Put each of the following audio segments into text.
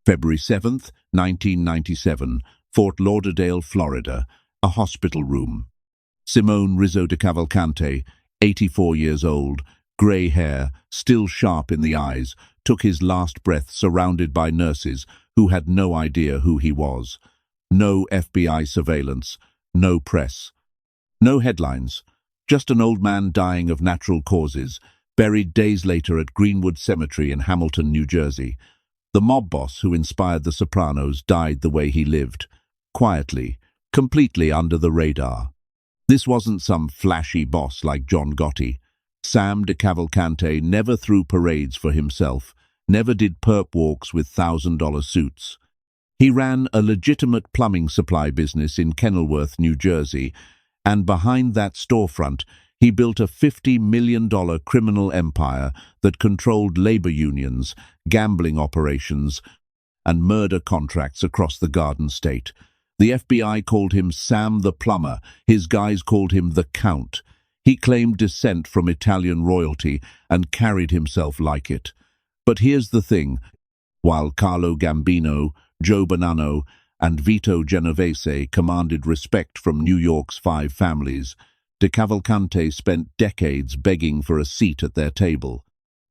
February 7, 1997, Fort Lauderdale, Florida, a hospital room. Simone Rizzo DeCavalcante, 84 years old, grey hair, still sharp in the eyes, took his last breath surrounded by nurses who had no idea who he was. No FBI surveillance, no press. No headlines, just an old man dying of natural causes, buried days later at Greenwood Cemetery in Hamilton, New Jersey. The mob boss who inspired the Sopranos died the way he lived, quietly, completely under the radar. This wasn't some flashy boss like John Gotti. Sam DeCavalcante never threw parades for himself, never did perp walks with $1,000 suits. He ran a legitimate plumbing supply business in Kenilworth, New Jersey, and behind that storefront, he built a $50 million criminal empire that controlled labor unions, gambling operations, and murder contracts across the Garden State. The FBI called him Sam the Plumber. His guys called him the Count. He claimed descent from Italian royalty and carried himself like it. But here's the thing. While Carlo Gambino, Joe Bonanno, and Vito Genovese commanded respect from New York's 5 families, DeCavalcante spent decades begging for a seat at their table.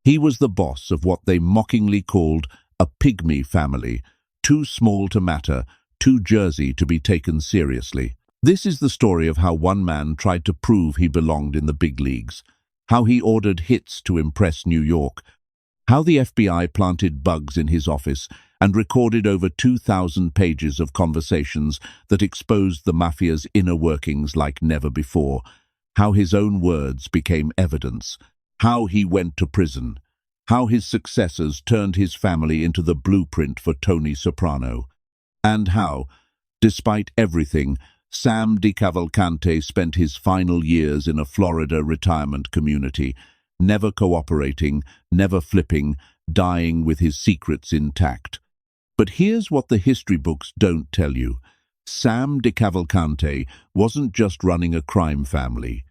He was the boss of what they mockingly called a pygmy family, too small to matter, too Jersey to be taken seriously. This is the story of how one man tried to prove he belonged in the big leagues, how he ordered hits to impress New York, how the FBI planted bugs in his office and recorded over 2,000 pages of conversations that exposed the Mafia's inner workings like never before, how his own words became evidence, how he went to prison, how his successors turned his family into the blueprint for Tony Soprano, and how, despite everything, Sam DeCavalcante spent his final years in a Florida retirement community, never cooperating, never flipping, dying with his secrets intact. But here's what the history books don't tell you. Sam DeCavalcante wasn't just running a crime family.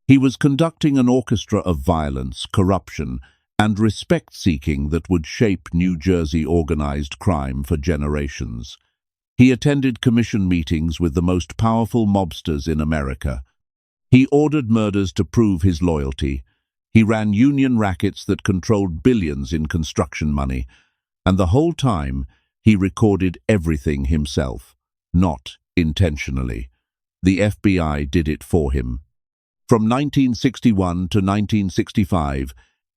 He was conducting an orchestra of violence, corruption, and respect-seeking that would shape New Jersey organized crime for generations. He attended commission meetings with the most powerful mobsters in America. He ordered murders to prove his loyalty. He ran union rackets that controlled billions in construction money. And the whole time, he recorded everything himself, not intentionally. The FBI did it for him. From 1961 to 1965,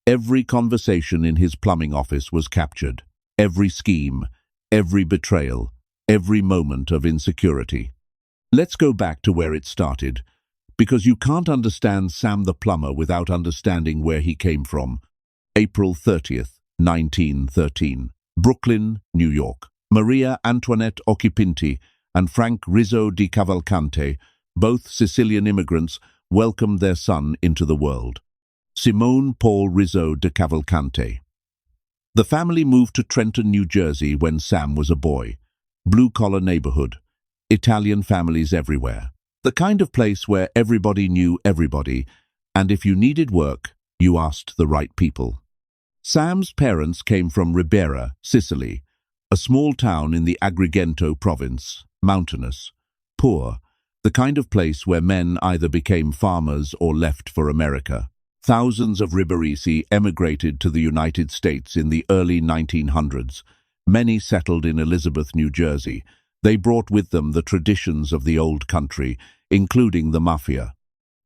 every conversation in his plumbing office was captured. Every scheme, every betrayal, every moment of insecurity. Let's go back to where it started, because you can't understand Sam the Plumber without understanding where he came from. April 30th, 1913. Brooklyn, New York. Maria Antoinette Occhipinti and Frank Rizzo DeCavalcante, both Sicilian immigrants, welcomed their son into the world. Simone Paul Rizzo DeCavalcante. The family moved to Trenton, New Jersey when Sam was a boy. Blue-collar neighborhood, Italian families everywhere. The kind of place where everybody knew everybody, and if you needed work, you asked the right people. Sam's parents came from Ribera, Sicily, a small town in the Agrigento province, mountainous, poor, the kind of place where men either became farmers or left for America. Thousands of Riberesi emigrated to the United States in the early 1900s. Many settled in Elizabeth, New Jersey. They brought with them the traditions of the old country, including the Mafia.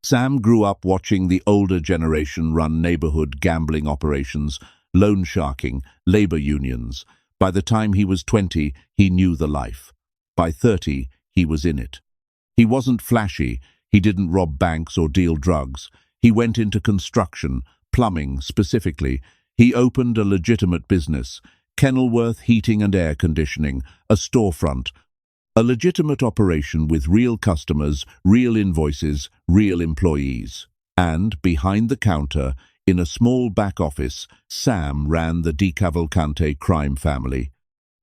Sam grew up watching the older generation run neighborhood gambling operations, loan sharking, labor unions. By the time he was 20, he knew the life. By 30, he was in it. He wasn't flashy. He didn't rob banks or deal drugs. He went into construction, plumbing specifically. He opened a legitimate business, Kenilworth Heating and Air Conditioning, a storefront, a legitimate operation with real customers, real invoices, real employees. And, behind the counter, in a small back office, Sam ran the DeCavalcante crime family.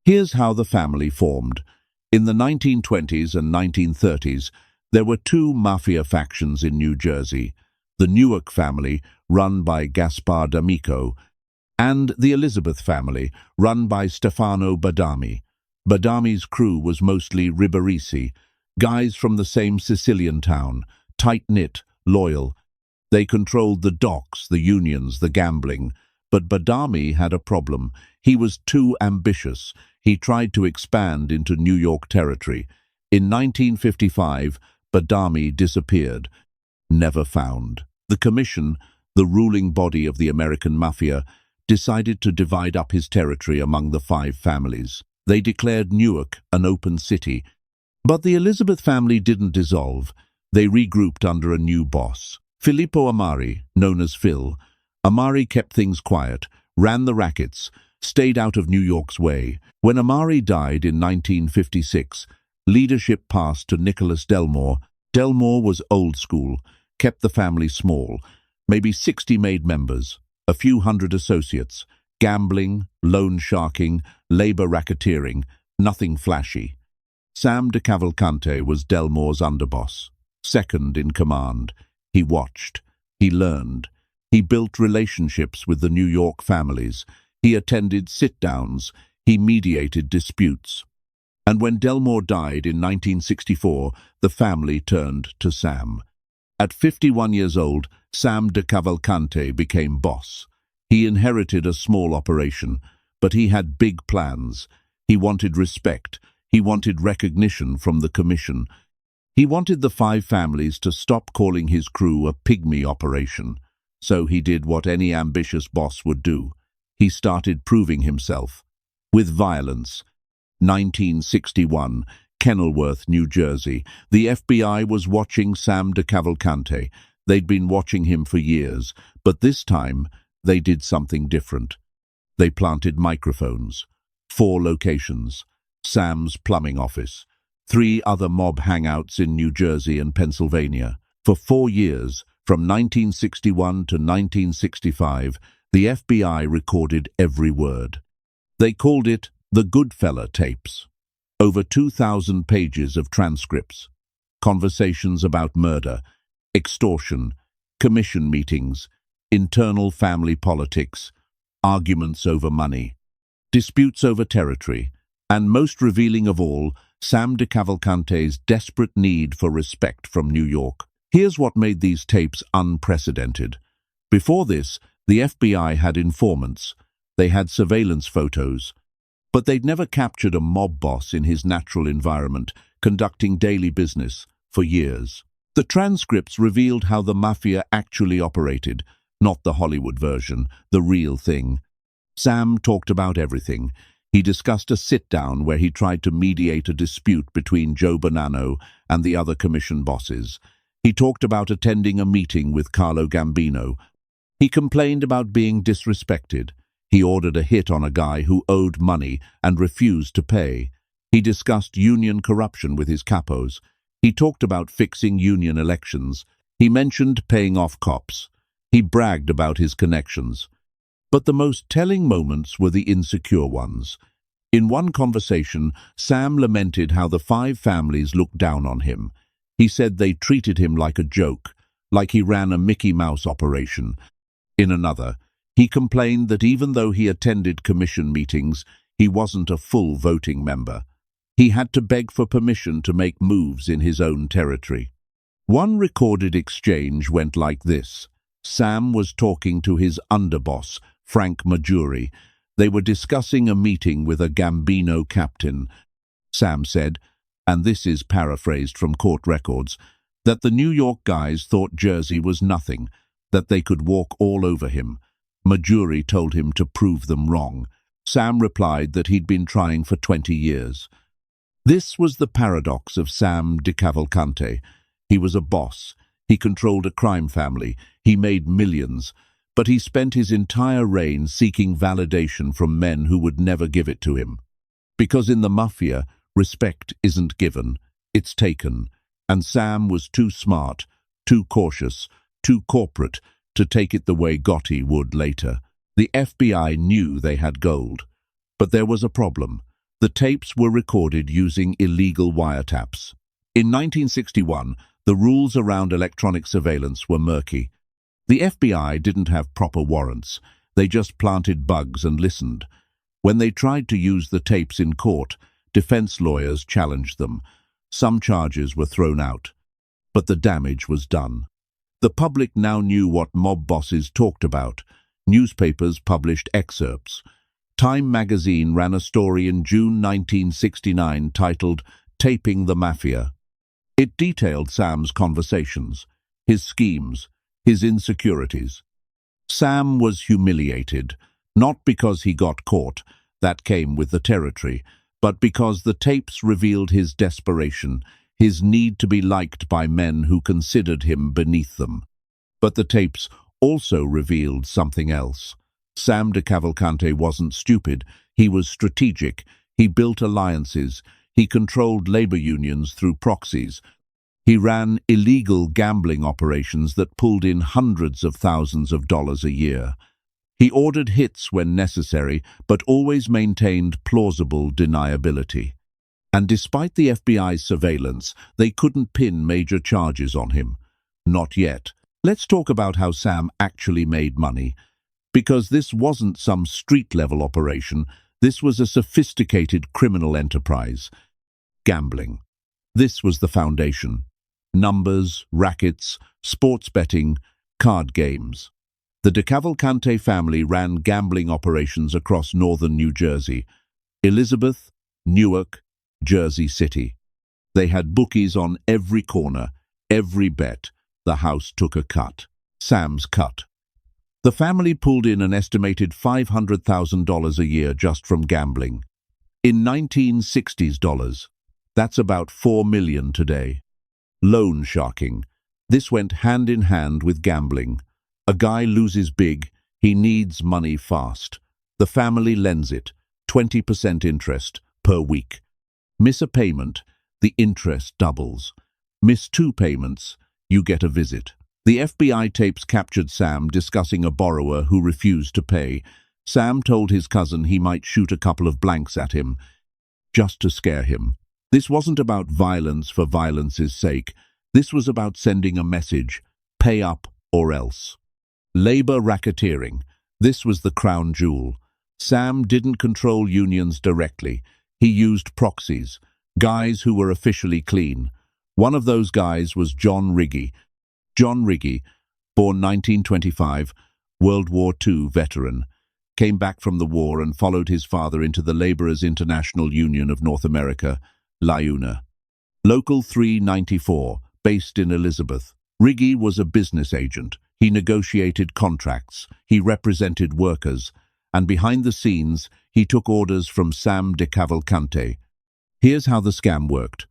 Here's how the family formed. In the 1920s and 1930s, there were 2 Mafia factions in New Jersey. The Newark family, run by Gaspar D'Amico, and the Elizabeth family, run by Stefano Badami. Badami's crew was mostly Riberisi, guys from the same Sicilian town, tight-knit, loyal. They controlled the docks, the unions, the gambling. But Badami had a problem. He was too ambitious. He tried to expand into New York territory. In 1955, Badami disappeared, never found. The Commission, the ruling body of the American Mafia, decided to divide up his territory among the 5 families. They declared Newark an open city. But the Elizabeth family didn't dissolve. They regrouped under a new boss. Filippo Amari, known as Phil. Amari kept things quiet, ran the Rackets, stayed out of New York's way. When Amari died in 1956, leadership passed to Nicholas Delmore. Delmore was old school, kept the family small, maybe 60 made members, a few hundred associates, gambling, loan sharking, labor racketeering, nothing flashy. Sam DeCavalcante was Delmore's underboss, second in command. He watched, he learned, he built relationships with the New York families, he attended sit-downs, he mediated disputes. And when Delmore died in 1964, the family turned to Sam. At 51 years old, Sam DeCavalcante became boss. He inherited a small operation, but he had big plans. He wanted respect. He wanted recognition from the Commission. He wanted the 5 families to stop calling his crew a pygmy operation. So he did what any ambitious boss would do. He started proving himself. With violence. 1961, Kenilworth, New Jersey. The FBI was watching Sam DeCavalcante. They'd been watching him for years, but this time they did something different. They planted microphones. 4 locations. Sam's plumbing office. 3 other mob hangouts in New Jersey and Pennsylvania. For 4 years, from 1961 to 1965, the FBI recorded every word. They called it the Goodfella Tapes. Over 2,000 pages of transcripts. Conversations about murder, extortion, commission meetings, internal family politics, arguments over money, disputes over territory, and most revealing of all, Sam DeCavalcante's desperate need for respect from New York. Here's what made these tapes unprecedented. Before this, the FBI had informants. They had surveillance photos. But they'd never captured a mob boss in his natural environment, conducting daily business, for years. The transcripts revealed how the Mafia actually operated, not the Hollywood version, the real thing. Sam talked about everything. He discussed a sit-down where he tried to mediate a dispute between Joe Bonanno and the other commission bosses. He talked about attending a meeting with Carlo Gambino. He complained about being disrespected. He ordered a hit on a guy who owed money and refused to pay. He discussed union corruption with his capos. He talked about fixing union elections. He mentioned paying off cops. He bragged about his connections. But the most telling moments were the insecure ones. In one conversation, Sam lamented how the 5 families looked down on him. He said they treated him like a joke, like he ran a Mickey Mouse operation. In another, he complained that even though he attended commission meetings, he wasn't a full voting member. He had to beg for permission to make moves in his own territory. One recorded exchange went like this. Sam was talking to his underboss, Frank Maggiore. They were discussing a meeting with a Gambino captain. Sam said, and this is paraphrased from court records, that the New York guys thought Jersey was nothing, that they could walk all over him. Maggiore told him to prove them wrong. Sam replied that he'd been trying for 20 years. This was the paradox of Sam DeCavalcante. He was a boss. He controlled a crime family. He made millions. But he spent his entire reign seeking validation from men who would never give it to him. Because in the Mafia, respect isn't given, it's taken. And Sam was too smart, too cautious, too corporate to take it the way Gotti would later. The FBI knew they had gold. But there was a problem. The tapes were recorded using illegal wiretaps. In 1961, the rules around electronic surveillance were murky. The FBI didn't have proper warrants. They just planted bugs and listened. When they tried to use the tapes in court, defense lawyers challenged them. Some charges were thrown out, but the damage was done. The public now knew what mob bosses talked about. Newspapers published excerpts. Time magazine ran a story in June 1969 titled "Taping the Mafia." It detailed Sam's conversations, his schemes, his insecurities. Sam was humiliated, not because he got caught, that came with the territory, but because the tapes revealed his desperation, his need to be liked by men who considered him beneath them. But the tapes also revealed something else. Sam DeCavalcante wasn't stupid, he was strategic. He built alliances, he controlled labor unions through proxies. He ran illegal gambling operations that pulled in hundreds of thousands of dollars a year. He ordered hits when necessary, but always maintained plausible deniability. And despite the FBI's surveillance, they couldn't pin major charges on him. Not yet. Let's talk about how Sam actually made money. Because this wasn't some street-level operation, this was a sophisticated criminal enterprise. Gambling. This was the foundation. Numbers, rackets, sports betting, card games. The DeCavalcante family ran gambling operations across northern New Jersey, Elizabeth, Newark, Jersey City. They had bookies on every corner, every bet. The house took a cut. Sam's cut. The family pulled in an estimated $500,000 a year just from gambling. In 1960s dollars, that's about $4 million today. Loan sharking. This went hand in hand with gambling. A guy loses big, he needs money fast. The family lends it, 20% interest per week. Miss a payment, the interest doubles. Miss 2 payments, you get a visit. The FBI tapes captured Sam discussing a borrower who refused to pay. Sam told his cousin he might shoot a couple of blanks at him, just to scare him. This wasn't about violence for violence's sake. This was about sending a message, pay up or else. Labor racketeering. This was the crown jewel. Sam didn't control unions directly. He used proxies, guys who were officially clean. One of those guys was John Gotti. John Gotti, born 1925, World War II veteran, came back from the war and followed his father into the Laborers' International Union of North America, LIUNA. Local 394, based in Elizabeth. Gotti was a business agent. He negotiated contracts, he represented workers, and behind the scenes, he took orders from Sam DeCavalcante. Here's how the scam worked.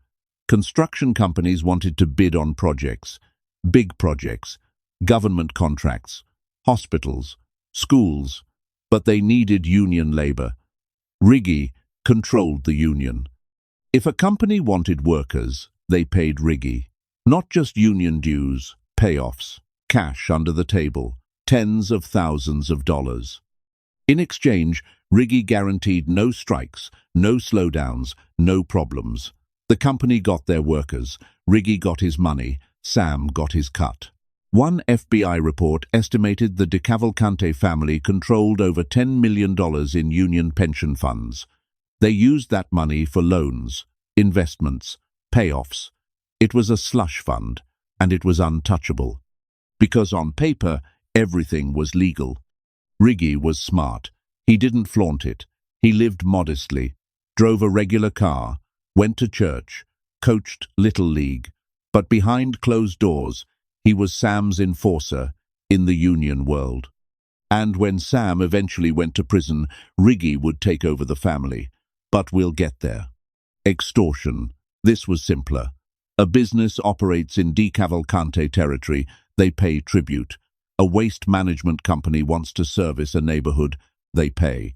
Construction companies wanted to bid on projects, big projects, government contracts, hospitals, schools, but they needed union labor. Gotti controlled the union. If a company wanted workers, they paid Gotti. Not just union dues, payoffs, cash under the table, tens of thousands of dollars. In exchange, Gotti guaranteed no strikes, no slowdowns, no problems. The company got their workers, Gotti got his money, Sam got his cut. One FBI report estimated the DeCavalcante family controlled over $10 million in union pension funds. They used that money for loans, investments, payoffs. It was a slush fund, and it was untouchable. Because on paper, everything was legal. Gotti was smart. He didn't flaunt it. He lived modestly, drove a regular car, went to church, coached Little League. But behind closed doors, he was Sam's enforcer in the union world. And when Sam eventually went to prison, Gotti would take over the family. But we'll get there. Extortion. This was simpler. A business operates in DeCavalcante territory. They pay tribute. A waste management company wants to service a neighborhood. They pay.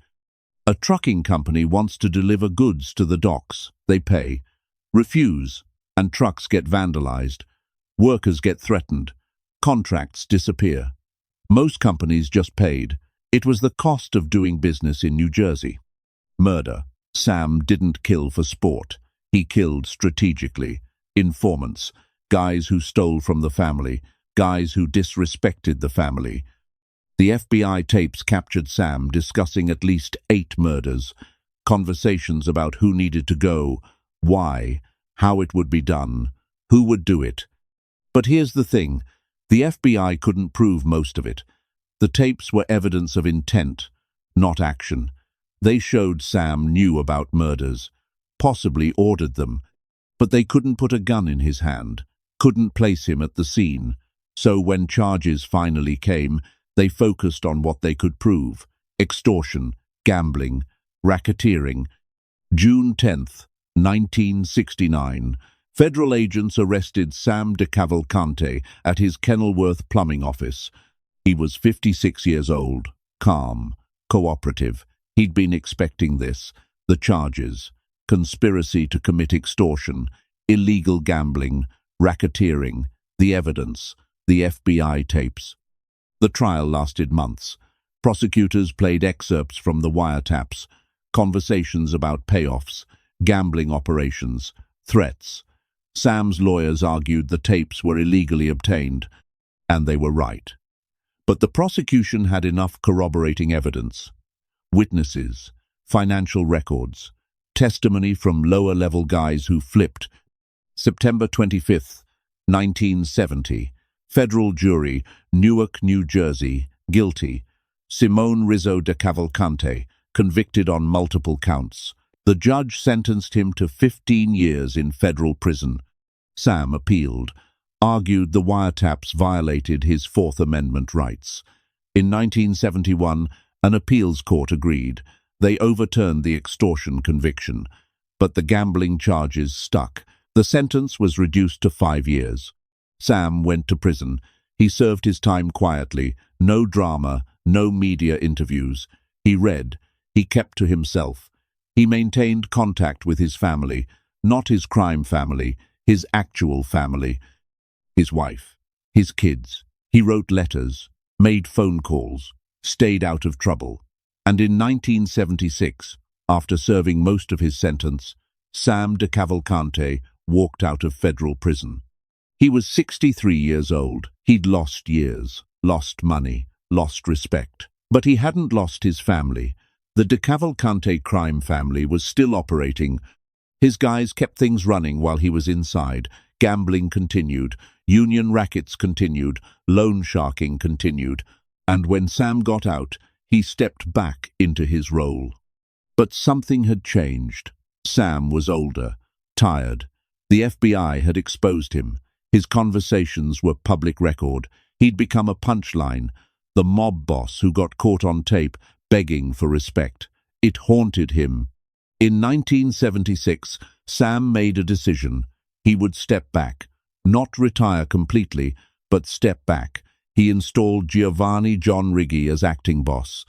A trucking company wants to deliver goods to the docks. They pay. Refuse, and trucks get vandalized. Workers get threatened. Contracts disappear. Most companies just paid. It was the cost of doing business in New Jersey. Murder. Sam didn't kill for sport. He killed strategically. Informants, guys who stole from the family, guys who disrespected the family. The FBI tapes captured Sam discussing at least 8 murders, conversations about who needed to go, why, how it would be done, who would do it. But here's the thing, the FBI couldn't prove most of it. The tapes were evidence of intent, not action. They showed Sam knew about murders, possibly ordered them, but they couldn't put a gun in his hand, couldn't place him at the scene. So when charges finally came, they focused on what they could prove: extortion, gambling, racketeering. June 10th, 1969. Federal agents arrested Sam DeCavalcante at his Kenilworth plumbing office. He was 56 years old, calm, cooperative. He'd been expecting this. The charges: conspiracy to commit extortion, illegal gambling, racketeering. The evidence: the FBI tapes. The trial lasted months. Prosecutors played excerpts from the wiretaps, conversations about payoffs, gambling operations, threats. Sam's lawyers argued the tapes were illegally obtained, and they were right. But the prosecution had enough corroborating evidence: witnesses, financial records, testimony from lower-level guys who flipped. September 25th, 1970. Federal jury, Newark, New Jersey, guilty. Simone Rizzo DeCavalcante, convicted on multiple counts. The judge sentenced him to 15 years in federal prison. Sam appealed, argued the wiretaps violated his Fourth Amendment rights. In 1971, an appeals court agreed. They overturned the extortion conviction, but the gambling charges stuck. The sentence was reduced to 5 years. Sam went to prison. He served his time quietly, no drama, no media interviews. He read. He kept to himself. He maintained contact with his family, not his crime family, his actual family, his wife, his kids. He wrote letters, made phone calls, stayed out of trouble. And in 1976, after serving most of his sentence, Sam DeCavalcante walked out of federal prison. He was 63 years old. He'd lost years, lost money, lost respect. But he hadn't lost his family. The DeCavalcante crime family was still operating. His guys kept things running while he was inside. Gambling continued, union rackets continued, loan sharking continued. And when Sam got out, he stepped back into his role. But something had changed. Sam was older, tired. The FBI had exposed him. His conversations were public record. He'd become a punchline, the mob boss who got caught on tape begging for respect. It haunted him. In 1976, Sam made a decision. He would step back, not retire completely, but step back. He installed Giovanni John Riggi as acting boss.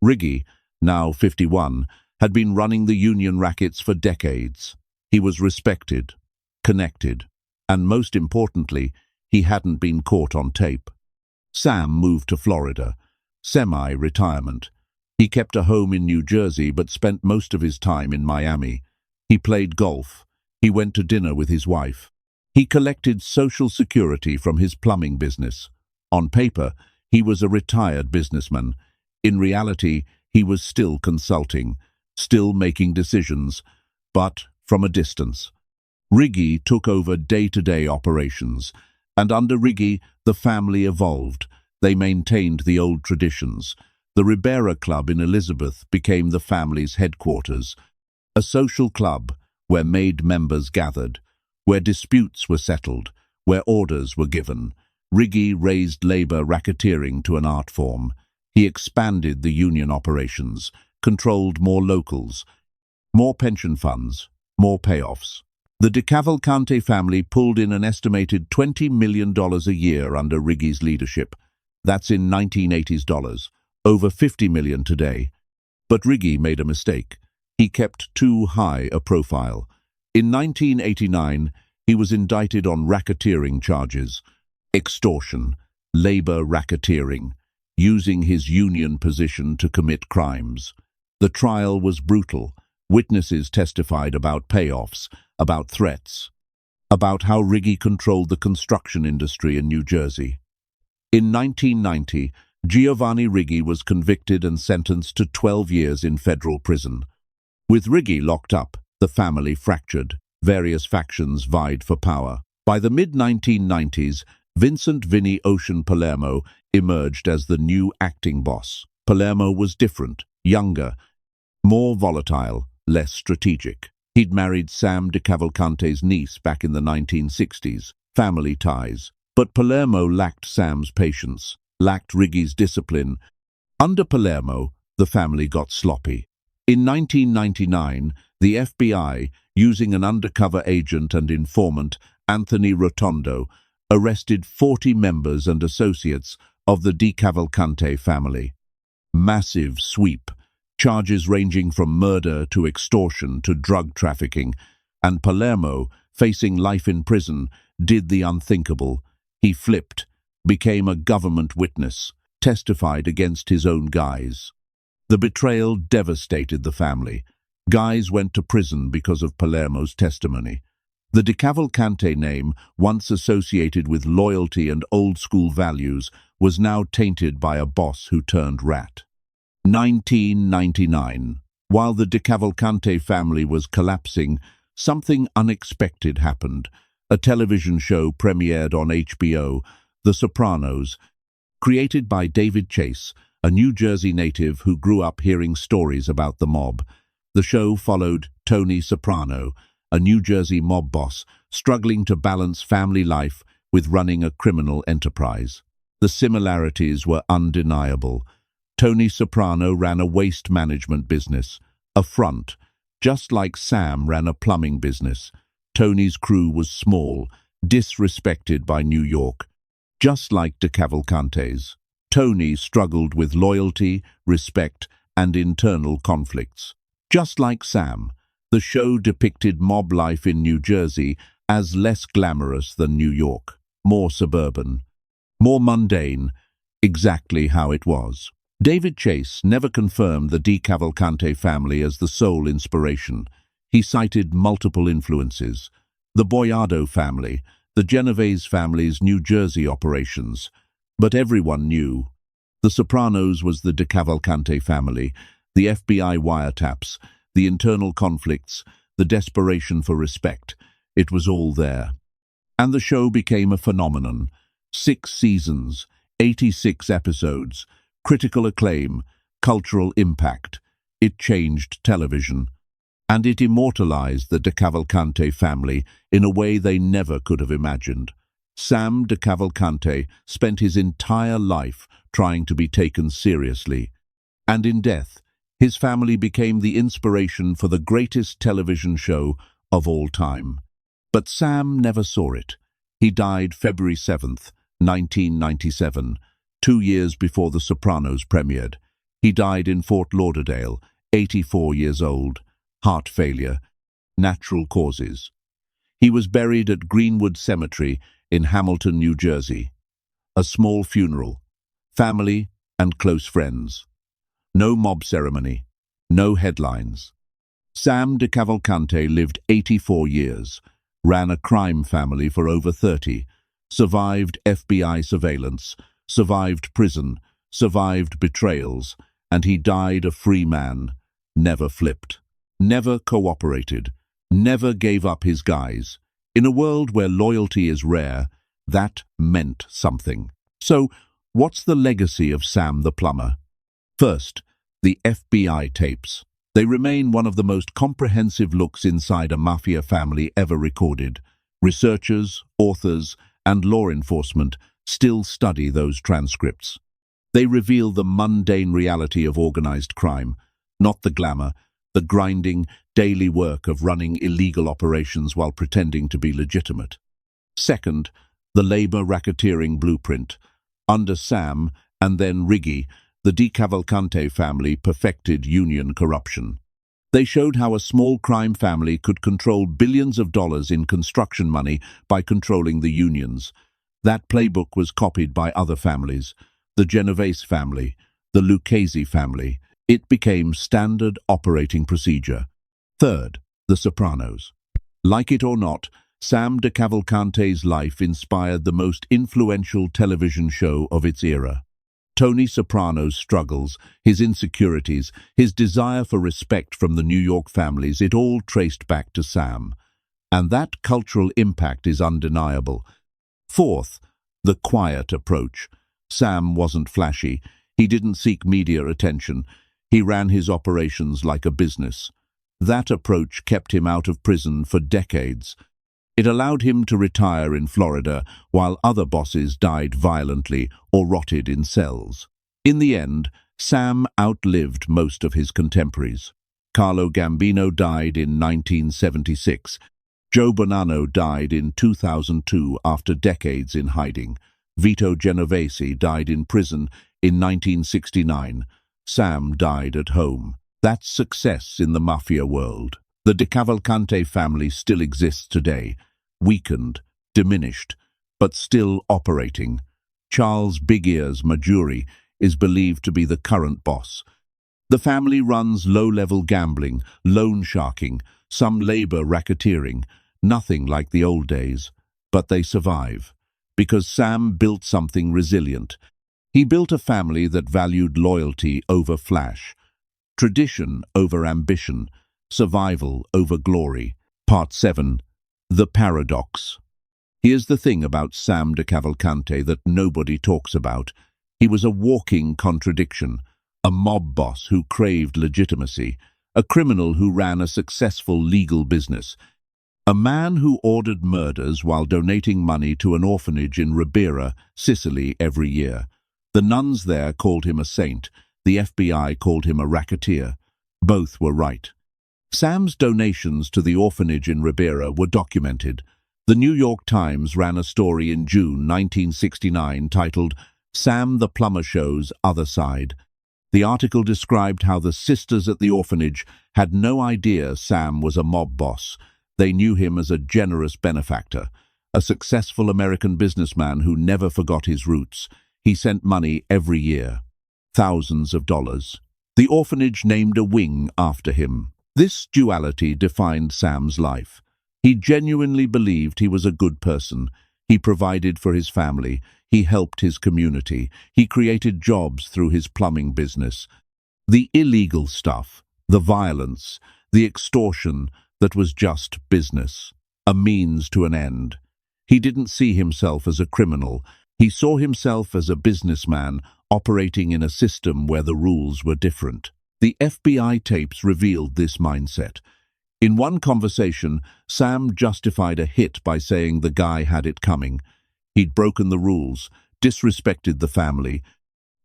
Riggi, now 51, had been running the union rackets for decades. He was respected, connected, and most importantly, he hadn't been caught on tape. Sam moved to Florida, semi-retirement. He kept a home in New Jersey but spent most of his time in Miami. He played golf. He went to dinner with his wife. He collected Social Security from his plumbing business. On paper, he was a retired businessman. In reality, he was still consulting, still making decisions, but from a distance. Riggi took over day-to-day operations, and under Riggi, the family evolved. They maintained the old traditions. The Ribera Club in Elizabeth became the family's headquarters, a social club where made members gathered, where disputes were settled, where orders were given. Riggi raised labor racketeering to an art form. He expanded the union operations, controlled more locals, more pension funds, more payoffs. The DeCavalcante family pulled in an estimated $20 million a year under Riggi's leadership. That's in 1980s dollars, over $50 million today. But Riggi made a mistake. He kept too high a profile. In 1989, he was indicted on racketeering charges, extortion, labor racketeering, using his union position to commit crimes. The trial was brutal. Witnesses testified about payoffs, about threats, about how Riggi controlled the construction industry in New Jersey. In 1990, Giovanni Righi was convicted and sentenced to 12 years in federal prison. With Righi locked up, the family fractured. Various factions vied for power. By the mid-1990s, Vincent Vinny Ocean Palermo emerged as the new acting boss. Palermo was different, younger, more volatile, less strategic. He'd married Sam DeCavalcante's niece back in the 1960s. Family ties. But Palermo lacked Sam's patience, lacked Righi's discipline. Under Palermo, the family got sloppy. In 1999, the FBI, using an undercover agent and informant, Anthony Rotondo, arrested 40 members and associates of the DeCavalcante family. Massive sweep, charges ranging from murder to extortion to drug trafficking, and Palermo, facing life in prison, did the unthinkable. He flipped, became a government witness, testified against his own guys. The betrayal devastated the family. Guys went to prison because of Palermo's testimony. The DeCavalcante name, once associated with loyalty and old-school values, was now tainted by a boss who turned rat. 1999. While the DeCavalcante family was collapsing, something unexpected happened. A television show premiered on HBO, The Sopranos, created by David Chase, a New Jersey native who grew up hearing stories about the mob. The show followed Tony Soprano, a New Jersey mob boss, struggling to balance family life with running a criminal enterprise. The similarities were undeniable. Tony Soprano ran a waste management business, a front, just like Sam ran a plumbing business. Tony's crew was small, disrespected by New York, just like DeCavalcante's. Tony struggled with loyalty, respect, and internal conflicts. Just like Sam, the show depicted mob life in New Jersey as less glamorous than New York, more suburban, more mundane, exactly how it was. David Chase never confirmed the DeCavalcante family as the sole inspiration. He cited multiple influences: the Boyardo family, the Genovese family's New Jersey operations. But everyone knew. The Sopranos was the DeCavalcante family, the FBI wiretaps, the internal conflicts, the desperation for respect. It was all there. And the show became a phenomenon. 6 seasons, 86 episodes, critical acclaim, cultural impact. It changed television. And it immortalized the DeCavalcante family in a way they never could have imagined. Sam DeCavalcante spent his entire life trying to be taken seriously. And in death, his family became the inspiration for the greatest television show of all time. But Sam never saw it. He died February 7th, 1997, 2 years before The Sopranos premiered. He died in Fort Lauderdale, 84 years old. Heart failure, natural causes. He was buried at Greenwood Cemetery in Hamilton, New Jersey. A small funeral, family and close friends. No mob ceremony, no headlines. Sam DeCavalcante lived 84 years, ran a crime family for over 30, survived FBI surveillance, survived prison, survived betrayals, and he died a free man, never flipped. Never cooperated, never gave up his guys. In a world where loyalty is rare, that meant something. So, what's the legacy of Sam the Plumber? First, the FBI tapes. They remain one of the most comprehensive looks inside a Mafia family ever recorded. Researchers, authors, and law enforcement still study those transcripts. They reveal the mundane reality of organized crime, not the glamour, the grinding, daily work of running illegal operations while pretending to be legitimate. Second, the labor racketeering blueprint. Under Sam, and then Righi, the DeCavalcante family perfected union corruption. They showed how a small crime family could control billions of dollars in construction money by controlling the unions. That playbook was copied by other families, the Genovese family, the Lucchese family. It became standard operating procedure. Third, The Sopranos. Like it or not, Sam DeCavalcante's life inspired the most influential television show of its era. Tony Soprano's struggles, his insecurities, his desire for respect from the New York families, it all traced back to Sam. And that cultural impact is undeniable. Fourth, the quiet approach. Sam wasn't flashy. He didn't seek media attention. He ran his operations like a business. That approach kept him out of prison for decades. It allowed him to retire in Florida while other bosses died violently or rotted in cells. In the end, Sam outlived most of his contemporaries. Carlo Gambino died in 1976. Joe Bonanno died in 2002 after decades in hiding. Vito Genovese died in prison in 1969. Sam died at home. That's success in the Mafia world. The DeCavalcante family still exists today, weakened, diminished, but still operating. Charles Big Ears Majuri is believed to be the current boss. The family runs low-level gambling, loan sharking, some labor racketeering, nothing like the old days, but they survive. Because Sam built something resilient. He built a family that valued loyalty over flash, tradition over ambition, survival over glory. Part 7. The Paradox. Here's the thing about Sam DeCavalcante that nobody talks about. He was a walking contradiction, a mob boss who craved legitimacy, a criminal who ran a successful legal business, a man who ordered murders while donating money to an orphanage in Ribera, Sicily every year. The nuns there called him a saint. The FBI called him a racketeer. Both were right. Sam's donations to the orphanage in Ribera were documented. The New York Times ran a story in June 1969 titled, "Sam the Plumber Show's Other Side." The article described how the sisters at the orphanage had no idea Sam was a mob boss. They knew him as a generous benefactor, a successful American businessman who never forgot his roots. He sent money every year, thousands of dollars. The orphanage named a wing after him. This duality defined Sam's life. He genuinely believed he was a good person. He provided for his family. He helped his community. He created jobs through his plumbing business. The illegal stuff, the violence, the extortion, that was just business, a means to an end. He didn't see himself as a criminal. He saw himself as a businessman operating in a system where the rules were different. The FBI tapes revealed this mindset. In one conversation, Sam justified a hit by saying the guy had it coming. He'd broken the rules, disrespected the family.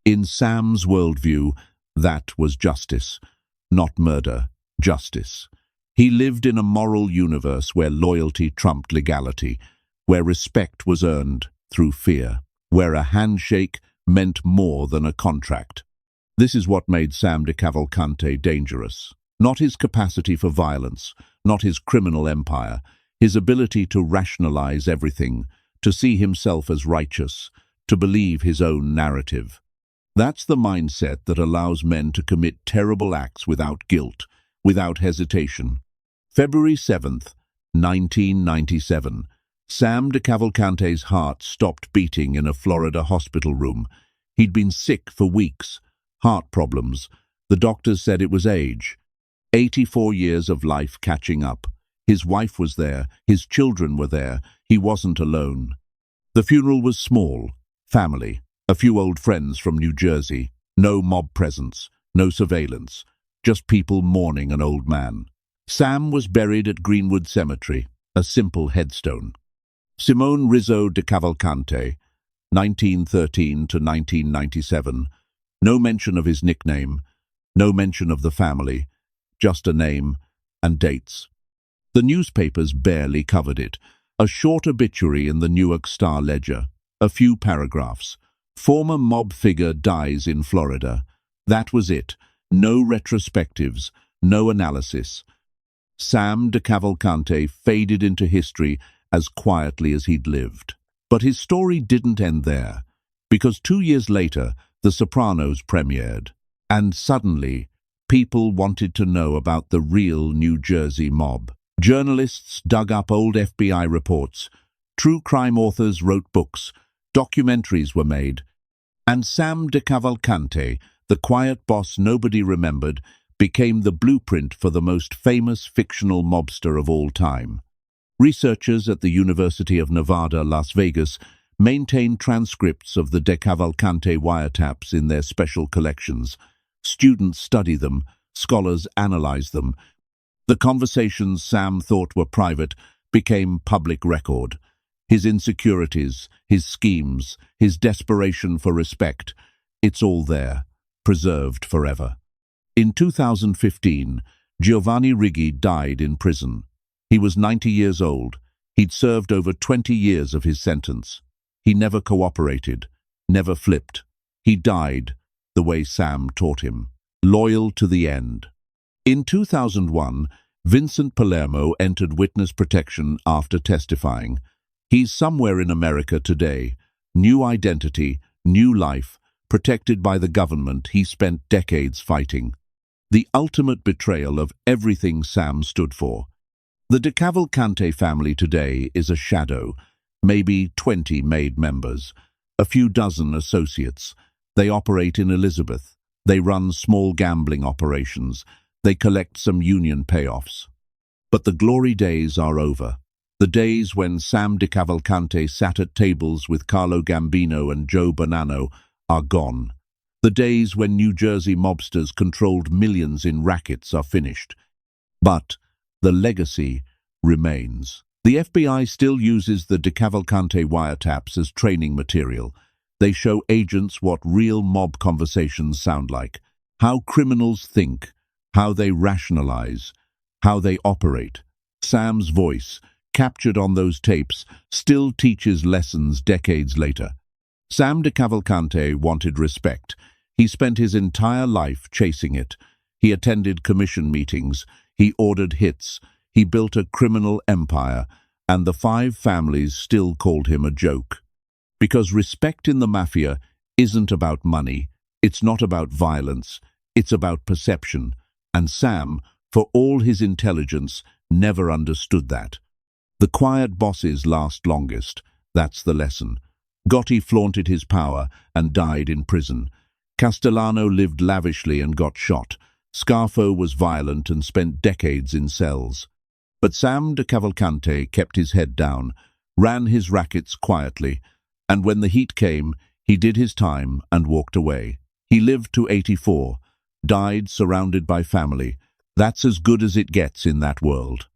In Sam's worldview, that was justice, not murder, justice. He lived in a moral universe where loyalty trumped legality, where respect was earned through fear, where a handshake meant more than a contract. This is what made Sam DeCavalcante dangerous. Not his capacity for violence, not his criminal empire, his ability to rationalize everything, to see himself as righteous, to believe his own narrative. That's the mindset that allows men to commit terrible acts without guilt, without hesitation. February 7th, 1997. Sam DeCavalcante's heart stopped beating in a Florida hospital room. He'd been sick for weeks. Heart problems. The doctors said it was age. 84 years of life catching up. His wife was there. His children were there. He wasn't alone. The funeral was small. Family. A few old friends from New Jersey. No mob presence. No surveillance. Just people mourning an old man. Sam was buried at Greenwood Cemetery, a simple headstone. Simone Rizzo DeCavalcante, 1913 to 1997. No mention of his nickname, no mention of the family, just a name and dates. The newspapers barely covered it. A short obituary in the Newark Star-Ledger, a few paragraphs. Former mob figure dies in Florida. That was it. No retrospectives, no analysis. Sam DeCavalcante faded into history as quietly as he'd lived. But his story didn't end there, because 2 years later, The Sopranos premiered. And suddenly, people wanted to know about the real New Jersey mob. Journalists dug up old FBI reports. True crime authors wrote books. Documentaries were made. And Sam DeCavalcante, the quiet boss nobody remembered, became the blueprint for the most famous fictional mobster of all time. Researchers at the University of Nevada, Las Vegas, maintain transcripts of the DeCavalcante wiretaps in their special collections. Students study them, scholars analyze them. The conversations Sam thought were private became public record. His insecurities, his schemes, his desperation for respect, it's all there, preserved forever. In 2015, Giovanni Riggi died in prison. He was 90 years old. He'd served over 20 years of his sentence. He never cooperated, never flipped. He died the way Sam taught him, loyal to the end. In 2001, Vincent Palermo entered witness protection after testifying. He's somewhere in America today. New identity, new life, protected by the government he spent decades fighting. The ultimate betrayal of everything Sam stood for. The DeCavalcante family today is a shadow, maybe 20 made members, a few dozen associates. They operate in Elizabeth. They run small gambling operations. They collect some union payoffs. But the glory days are over. The days when Sam DeCavalcante sat at tables with Carlo Gambino and Joe Bonanno are gone. The days when New Jersey mobsters controlled millions in rackets are finished. But the legacy remains. The FBI still uses the DeCavalcante wiretaps as training material. They show agents what real mob conversations sound like, how criminals think, how they rationalize, how they operate. Sam's voice, captured on those tapes, still teaches lessons decades later. Sam DeCavalcante wanted respect. He spent his entire life chasing it. He attended commission meetings. He ordered hits. He built a criminal empire, and the 5 families still called him a joke. Because respect in the Mafia isn't about money. It's not about violence. It's about perception. And Sam, for all his intelligence, never understood that. The quiet bosses last longest. That's the lesson. Gotti flaunted his power and died in prison. Castellano lived lavishly and got shot. Scarfo was violent and spent decades in cells. But Sam DeCavalcante kept his head down, ran his rackets quietly, and when the heat came, he did his time and walked away. He lived to 84, died surrounded by family. That's as good as it gets in that world.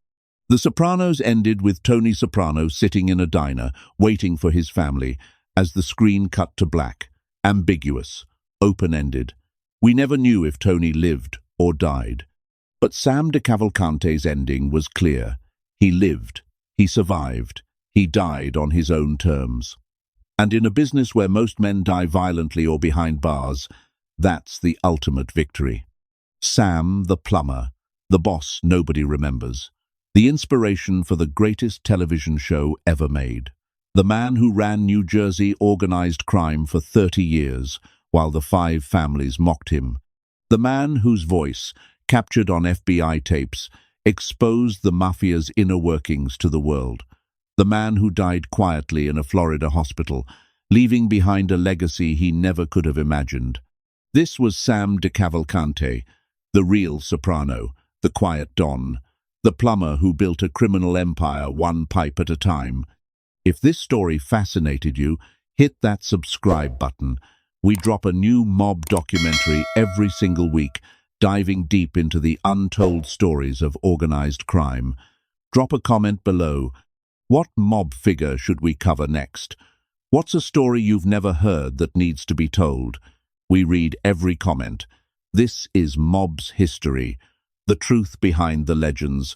The Sopranos ended with Tony Soprano sitting in a diner, waiting for his family, as the screen cut to black. Ambiguous, open-ended. We never knew if Tony lived or died. But Sam DeCavalcante's ending was clear. He lived, he survived, he died on his own terms. And in a business where most men die violently or behind bars, that's the ultimate victory. Sam, the plumber, the boss nobody remembers. The inspiration for the greatest television show ever made. The man who ran New Jersey organized crime for 30 years, while the 5 families mocked him. The man whose voice, captured on FBI tapes, exposed the Mafia's inner workings to the world. The man who died quietly in a Florida hospital, leaving behind a legacy he never could have imagined. This was Sam DeCavalcante, the real Soprano, the quiet Don, the plumber who built a criminal empire one pipe at a time. If this story fascinated you, hit that subscribe button. We drop a new mob documentary every single week, diving deep into the untold stories of organized crime. Drop a comment below. What mob figure should we cover next? What's a story you've never heard that needs to be told? We read every comment. This is Mob's History, the truth behind the legends.